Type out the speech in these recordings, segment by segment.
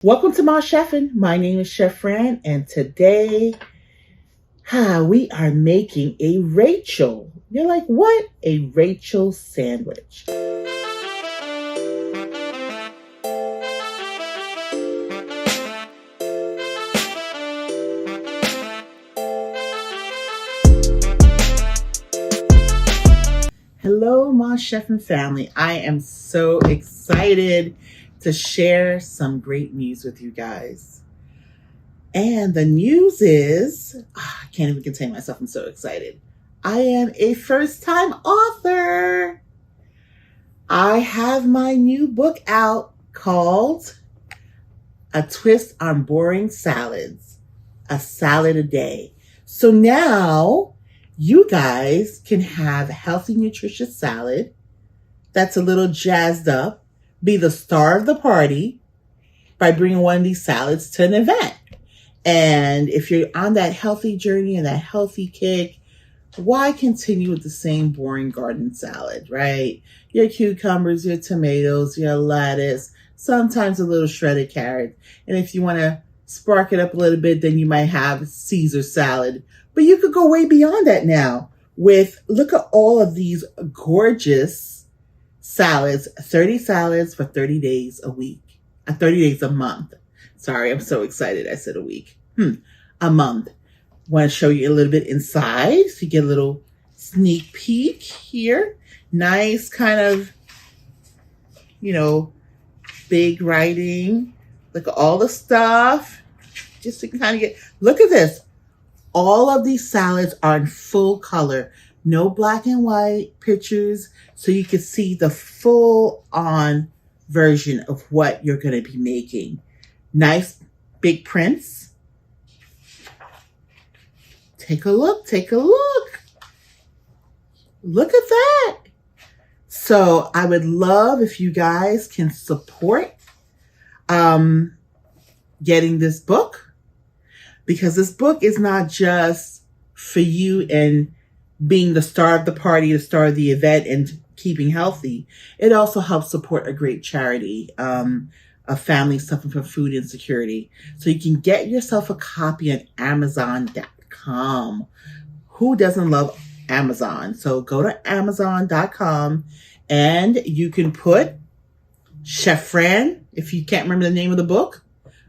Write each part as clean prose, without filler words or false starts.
Welcome to my chefing. My name is Chef Fran, and today we are making a Rachel. You're like, what? A Rachel sandwich. Hello, my chefing family. I am so excited to share some great news with you guys. And the news is, I can't even contain myself. I'm so excited. I am a first-time author. I have my new book out called A Twist on Boring Salads, a Salad a Day. So now you guys can have healthy, nutritious salad that's a little jazzed up, be the star of the party by bringing one of these salads to an event. And if you're on that healthy journey and that healthy kick, why continue with the same boring garden salad, right? Your cucumbers, your tomatoes, your lettuce, sometimes a little shredded carrot. And if you want to spark it up a little bit, then you might have Caesar salad. But you could go way beyond that now with, look at all of these gorgeous salads, 30 salads for 30 days a week, 30 days a month. Sorry, I'm so excited. I said a week. A month. Want to show you a little bit inside so you get a little sneak peek here. Nice kind of, big writing. Look at all the stuff. Just to kind of get, look at this. All of these salads are in full color. No black and white pictures, so you can see the full-on version of what you're going to be making. Nice big prints. Take a look. Take a look. Look at that. So I would love if you guys can support getting this book, because this book is not just for you and being the star of the party, the star of the event, and keeping healthy. It also helps support a great charity, a family suffering from food insecurity. So you can get yourself a copy on Amazon.com. Who doesn't love Amazon? So go to Amazon.com and you can put Chef Fran. If you can't remember the name of the book,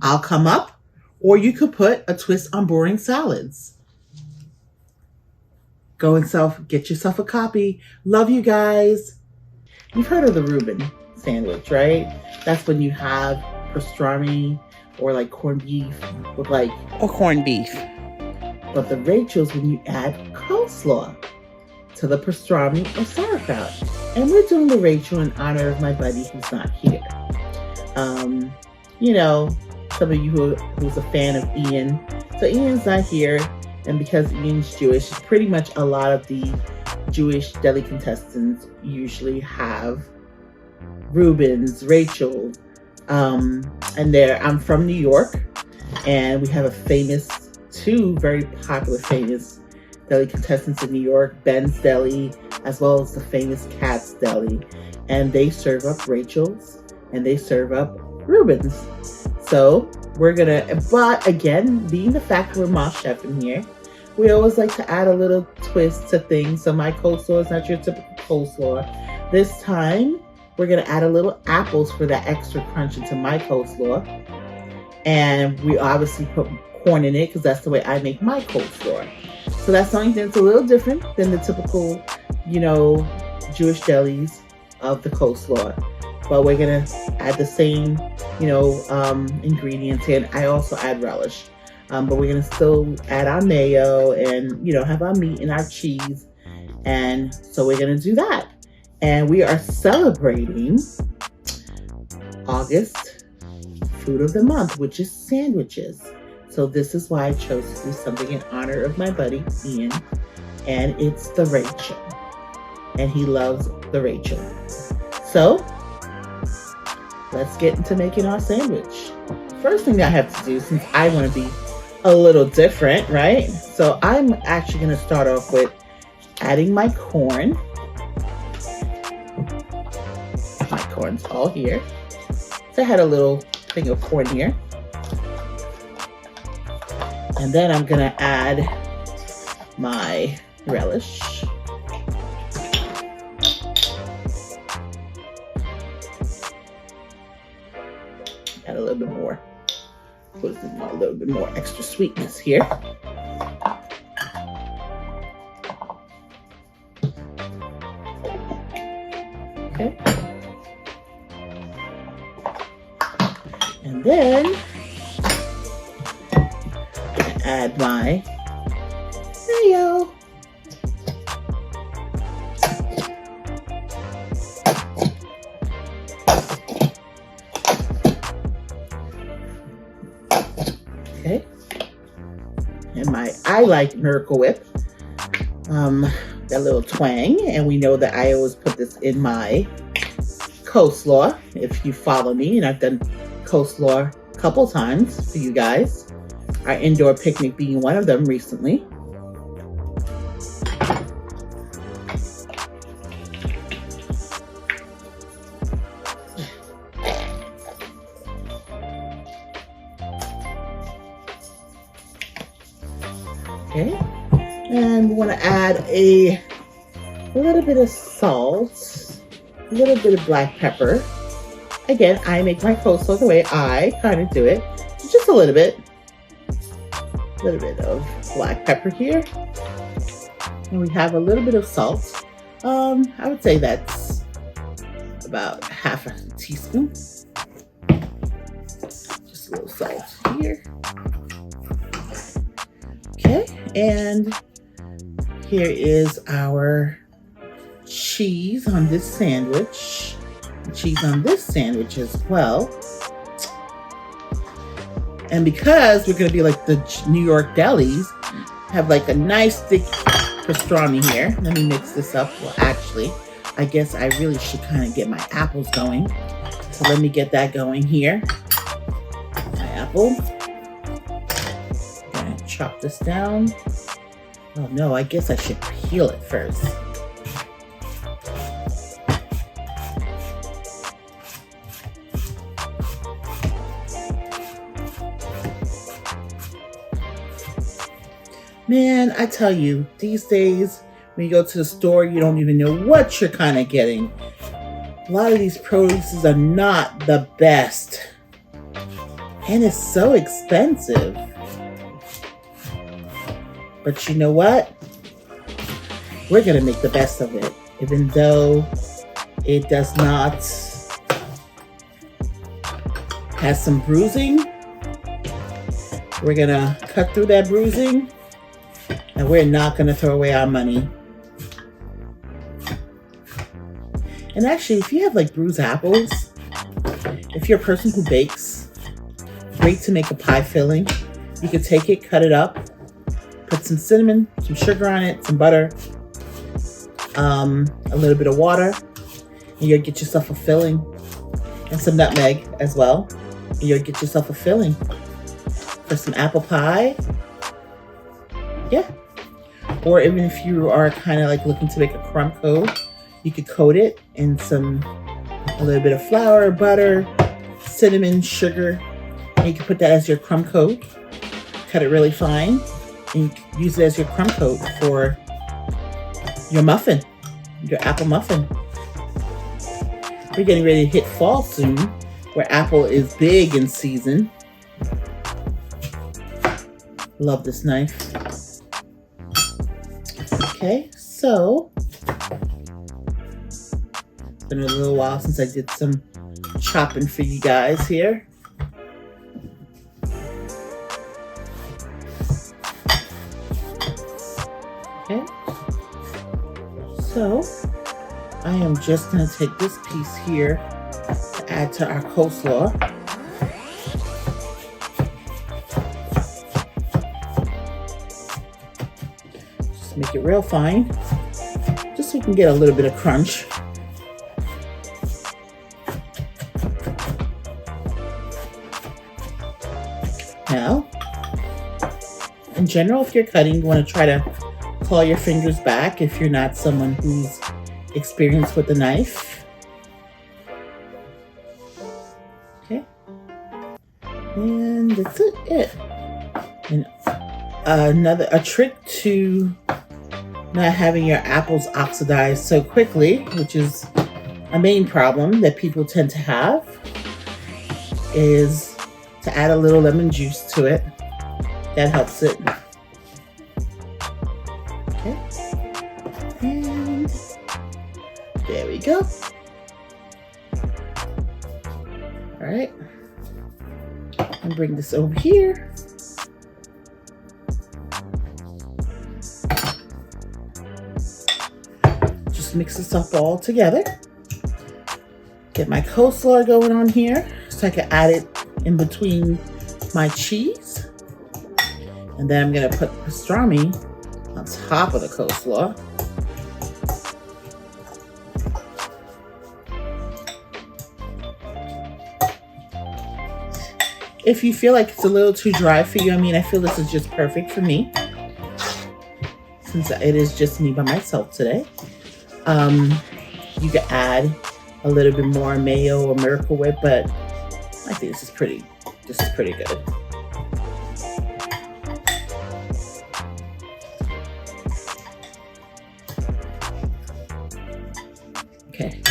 I'll come up. Or you could put A Twist on Boring Salads. Go and get yourself a copy. Love you guys. You've heard of the Reuben sandwich, right? That's when you have pastrami or like corned beef with or corned beef. But the Rachel's when you add coleslaw to the pastrami or sauerkraut. And we're doing the Rachel in honor of my buddy who's not here. Some of you who's a fan of Ian. So Ian's not here. And because Ian's Jewish, pretty much a lot of the Jewish deli contestants usually have Reubens, Rachel, and I'm from New York, and we have two very popular famous deli contestants in New York, Ben's Deli, as well as the famous Katz Deli, and they serve up Rachel's and they serve up Reubens. So but again, being the fact we're my chef in here, we always like to add a little twist to things. So my coleslaw is not your typical coleslaw. This time, we're going to add a little apples for that extra crunch into my coleslaw. And we obviously put corn in it because that's the way I make my coleslaw. So that's the only thing that's a little different than the typical, Jewish delis of the coleslaw. But we're going to add the same, ingredients in. I also add relish. But we're going to still add our mayo and, have our meat and our cheese. And so we're going to do that. And we are celebrating August Food of the Month, which is sandwiches. So this is why I chose to do something in honor of my buddy, Ian. And it's the Rachel. And he loves the Rachel. So let's get into making our sandwich. First thing that I have to do, since I want to be a little different, right? So I'm actually going to start off with adding my corn. My corn's all here. So I had a little thing of corn here. And then I'm gonna add my relish. Add a little bit more. Put a little bit more extra sweetness here. Okay. And then add my mayo. Okay. And I like Miracle Whip. That little twang. And we know that I always put this in my coleslaw. If you follow me, and I've done coleslaw a couple times for you guys. Our indoor picnic being one of them recently. Okay, and we want to add a little bit of salt, a little bit of black pepper. Again, I make my coleslaw the way I kind of do it, just a little bit. A little bit of black pepper here, and we have a little bit of salt. I would say that's about half a teaspoon. Just a little salt here. Okay, and here is our cheese on this sandwich. Cheese on this sandwich as well. And because we're going to be like the New York delis, have like a nice thick pastrami here. Let me mix this up. Well, actually, I guess I really should kind of get my apples going. So let me get that going here. My apple. I'm going to chop this down. Oh no, I guess I should peel it first. Man, I tell you, these days, when you go to the store, you don't even know what you're kind of getting. A lot of these produces are not the best. And it's so expensive. But you know what? We're going to make the best of it. Even though it does not have some bruising. We're going to cut through that bruising. And we're not going to throw away our money. And actually, if you have like bruised apples, if you're a person who bakes, great to make a pie filling. You can take it, cut it up, put some cinnamon, some sugar on it, some butter, a little bit of water, and you'll get yourself a filling. And some nutmeg as well. And you'll get yourself a filling for some apple pie. Yeah. Or even if you are kind of like looking to make a crumb coat, you could coat it in a little bit of flour, butter, cinnamon, sugar. And you can put that as your crumb coat. Cut it really fine. And you can use it as your crumb coat for your muffin, your apple muffin. We're getting ready to hit fall soon, where apple is big in season. Love this knife. Okay, so it's been a little while since I did some chopping for you guys here. Okay, so I am just going to take this piece here to add to our coleslaw. Make it real fine, just so you can get a little bit of crunch. Now, in general, if you're cutting, you want to try to claw your fingers back if you're not someone who's experienced with a knife. Okay. And that's it. And a trick to not having your apples oxidize so quickly, which is a main problem that people tend to have, is to add a little lemon juice to it. That helps it. Okay. And there we go. All right. And bring this over here. Just mix this up all together. Get my coleslaw going on here so I can add it in between my cheese. And then I'm going to put pastrami on top of the coleslaw. If you feel like it's a little too dry for you, I feel this is just perfect for me, since it is just me by myself today. You can add a little bit more mayo or Miracle Whip, but I think this is pretty good. Okay.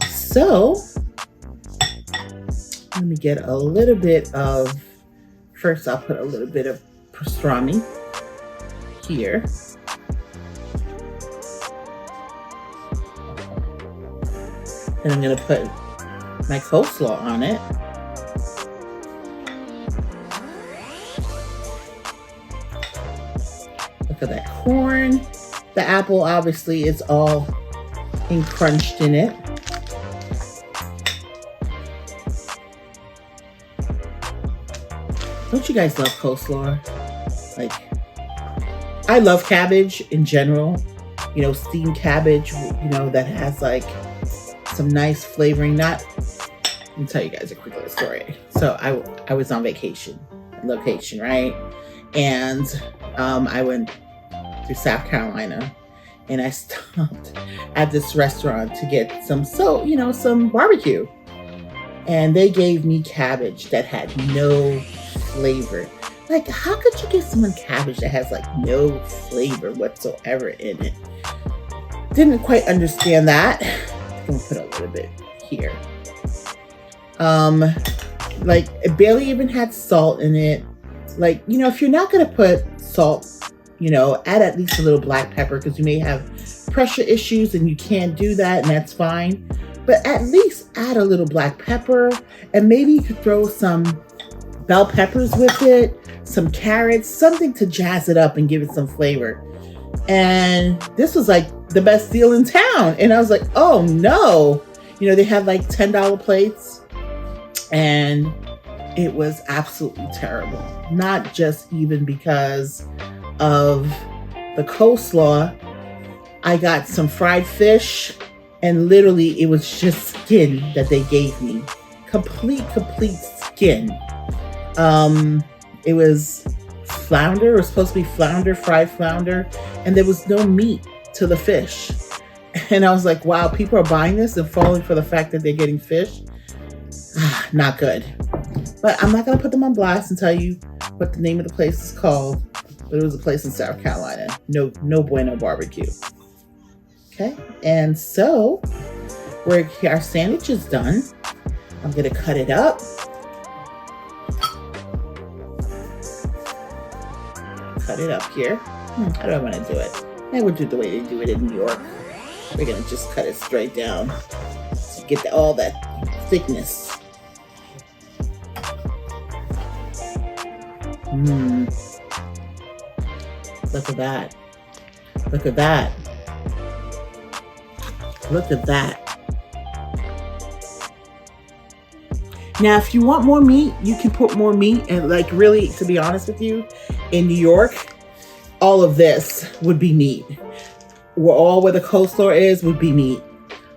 So let me get a little bit of, first I'll put a little bit of pastrami here. Then I'm going to put my coleslaw on it. Look at that corn. The apple obviously is all encrunched in it. Don't you guys love coleslaw? Like, I love cabbage in general. Steamed cabbage, that has like some nice flavoring. Let me tell you guys a quick little story. So I was on location, right? And I went to South Carolina, and I stopped at this restaurant to get some barbecue. And they gave me cabbage that had no flavor. Like, how could you give someone cabbage that has like no flavor whatsoever in it? Didn't quite understand that. I'm gonna put a little bit here. Like, it barely even had salt in it. Like, if you're not gonna put salt, add at least a little black pepper, because you may have pressure issues and you can't do that, and that's fine. But at least add a little black pepper, and maybe you could throw some bell peppers with it, some carrots, something to jazz it up and give it some flavor. And this was like the best deal in town. And I was like, oh no. They had like $10 plates, and it was absolutely terrible. Not just even because of the coleslaw. I got some fried fish, and literally it was just skin that they gave me. Complete skin. It was flounder. It was supposed to be flounder, fried flounder, and there was no meat to the fish. And I was like, wow, people are buying this and falling for the fact that they're getting fish. Not good. But I'm not going to put them on blast and tell you what the name of the place is called, but it was a place in South Carolina. No bueno barbecue. Okay. And so our sandwich is done. I'm going to cut it up. Cut it up here. How do I want to do it? I would do it the way they do it in New York. We're going to just cut it straight down to get all that thickness. Look at that. Look at that. Look at that. Now, if you want more meat, you can put more meat. And like, really, to be honest with you, in New York, all of this would be meat. Where the coleslaw is would be meat.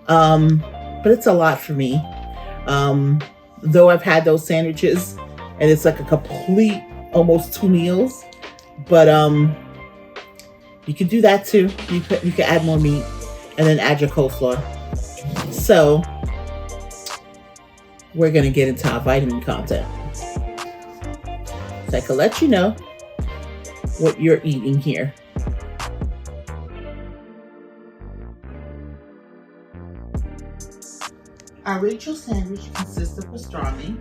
But it's a lot for me. Though I've had those sandwiches, and it's like a complete, almost 2 meals. But you can do that too. You can add more meat and then add your coleslaw. So we're going to get into our vitamin content. So I can let you know what you're eating here. Our Rachel sandwich consists of pastrami,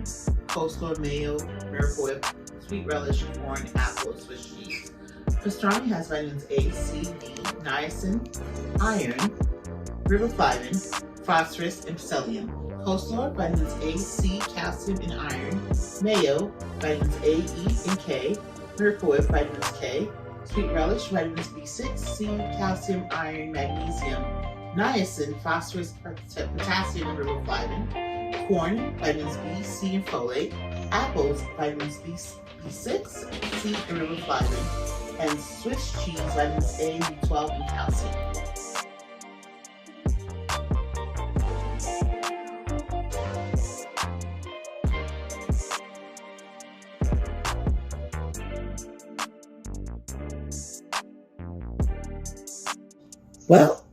coleslaw, mayo, Miracle Whip, sweet relish, corn, apple, Swiss cheese. Pastrami has vitamins A, C, D, niacin, iron, riboflavin, phosphorus, and psyllium. Coleslaw, vitamins A, C, calcium, and iron. Mayo, vitamins A, E, and K. Miracle Whip, vitamins K. Sweet relish, vitamins B6, C, calcium, iron, magnesium, niacin, phosphorus, potassium, and riboflavin. Corn, vitamins B, C, and folate. Apples, vitamins B6, C, and riboflavin. And Swiss cheese, vitamins A, B12, and calcium. Well,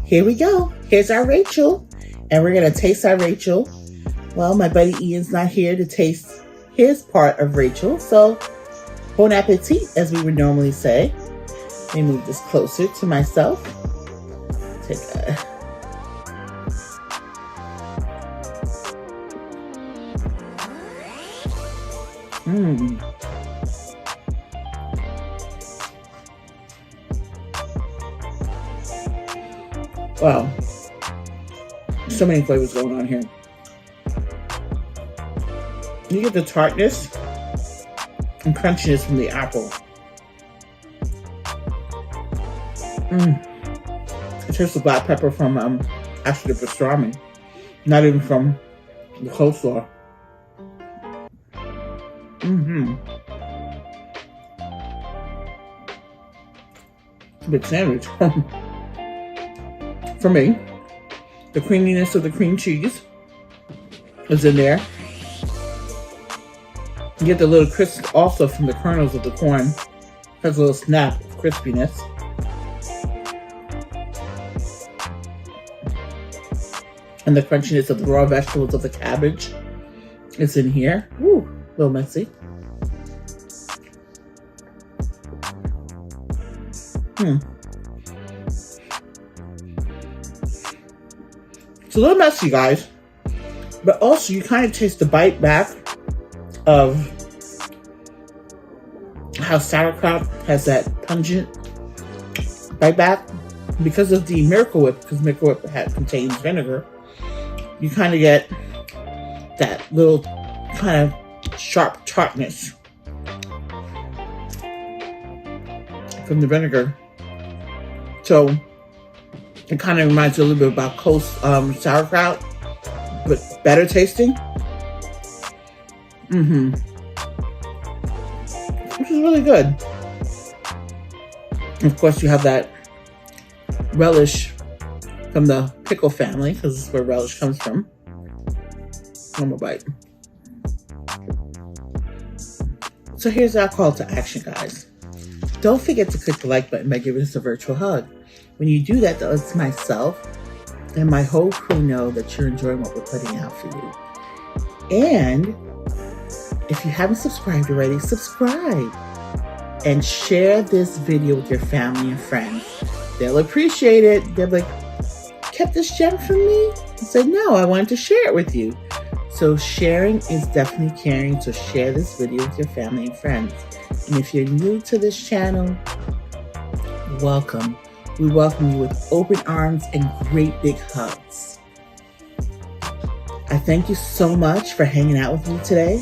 here we go. Here's our Rachel, and we're going to taste our Rachel. Well, my buddy Ian's not here to taste his part of Rachel, so bon appetit, as we would normally say. Let me move this closer to myself. Take a... Wow. So many flavors going on here. You get the tartness and crunchiness from the apple. It tastes the black pepper from actually the pastrami, not even from the coleslaw. It's a big sandwich. For me, the creaminess of the cream cheese is in there. You get the little crisp also from the kernels of the corn. Has a little snap of crispiness. And the crunchiness of the raw vegetables of the cabbage is in here. Woo, a little messy. It's a little messy, guys, but also you kind of taste the bite back of how sauerkraut has that pungent bite back because of the Miracle Whip, because Miracle Whip contains vinegar. You kind of get that little kind of sharp tartness from the vinegar. So it kind of reminds you a little bit about sauerkraut, but better tasting. Which is really good. Of course, you have that relish from the pickle family, because this is where relish comes from. One more bite. So here's our call to action, guys. Don't forget to click the like button by giving us a virtual hug. When you do that, that lets myself and my whole crew know that you're enjoying what we're putting out for you. And if you haven't subscribed already, subscribe and share this video with your family and friends. They'll appreciate it. They'll be like, kept this gem from me? I said, no, I wanted to share it with you. So sharing is definitely caring. So share this video with your family and friends. And if you're new to this channel, welcome. We welcome you with open arms and great big hugs. I thank you so much for hanging out with me today.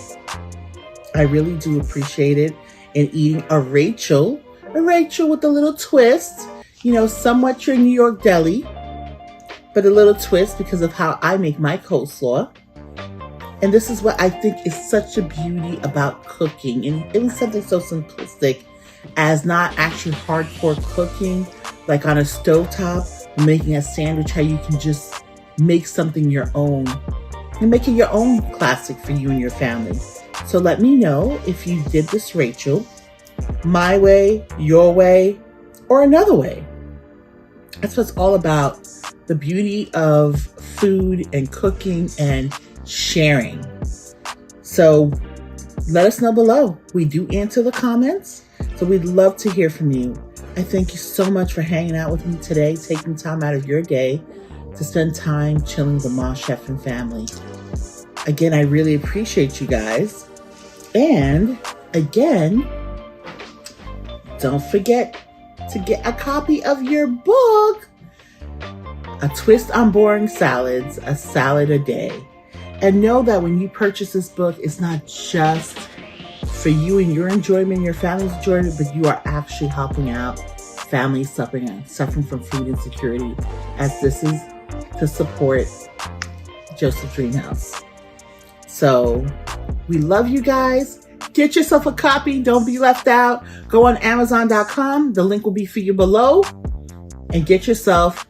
I really do appreciate it. And eating a Rachel with a little twist. You know, somewhat your New York Deli, but a little twist because of how I make my coleslaw. And this is what I think is such a beauty about cooking. And it was something so simplistic as not actually hardcore cooking, like on a stovetop, making a sandwich, how you can just make something your own and make it your own classic for you and your family. So let me know if you did this Rachel, my way, your way, or another way. That's what it's all about. The beauty of food and cooking and sharing. So let us know below. We do answer the comments, so we'd love to hear from you. I thank you so much for hanging out with me today, taking time out of your day to spend time chilling with the Mom Chef and family. Again, I really appreciate you guys. And again, don't forget to get a copy of your book, A Twist on Boring Salads, a Salad a Day. And know that when you purchase this book, it's not just for you and your enjoyment, your family's enjoyment, but you are actually helping out families suffering from food insecurity, as this is to support Joseph Dreamhouse. So we love you guys. Get yourself a copy. Don't be left out. Go on Amazon.com. The link will be for you below. And get yourself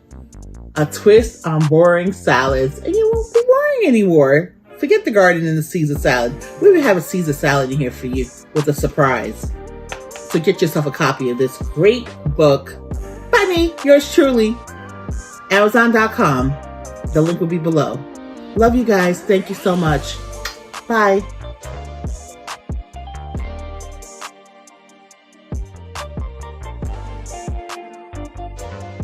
A Twist on Boring Salads. And you won't be boring anymore. Forget the garden and the Caesar salad. We will have a Caesar salad in here for you with a surprise. So get yourself a copy of this great book by me, yours truly. Amazon.com. The link will be below. Love you guys. Thank you so much. Bye.